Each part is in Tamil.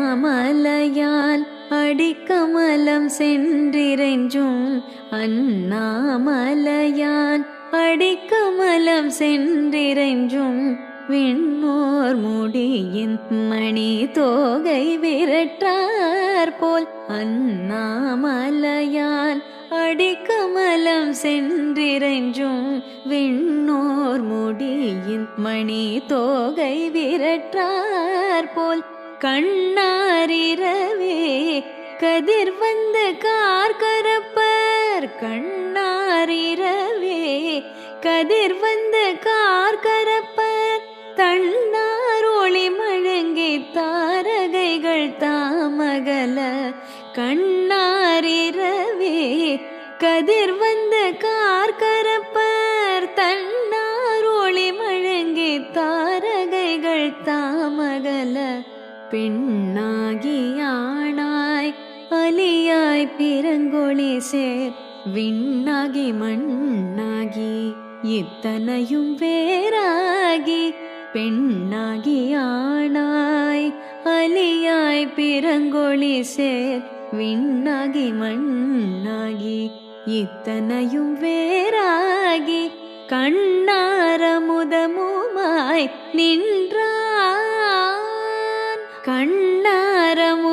அண்ணாமலையால் அடிக்கமலம் சென்றிறைஞ்சும் அண்ணாமலையால் அடிக்கமலம் சென்றிறைஞ்சும் விண்ணோர் முடியின் மணி தோகை விரட்டார் போல் அண்ணாமலையால் அடிக்கமலம் சென்றிறைஞ்சும் விண்ணோர் முடியின் மணி தோகை விரட்டார் போல் கண்ணாரிரவே கதிர் வந்த கார்கரப்பர் கண்ணாரிரவே கதிர் வந்த கார்கரப்பர் தன்னார் ஒளி மழங்கி தாரகைகள் தாமகல கண்ணாரிரவே கதிர் வந்த கார்கரப்பர் தன்னார் ஒளி மழங்கி தாரகைகள் தாமகல பெண்ணாகி ஆணாய் அலியாய் பிறங்கொழி சேர் விண்ணாகி மண்ணாகி இத்தனையும் வேறாகி பெண்ணாகி ஆணாய் அலியாய் பிறங்கொழி சேர் விண்ணாகி மண்ணாகி இத்தனையும் வேறாகி கண்ணாரமுதமுமாய் நின்றான்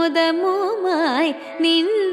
கண்ணாரமுதமுமாய் நின்ற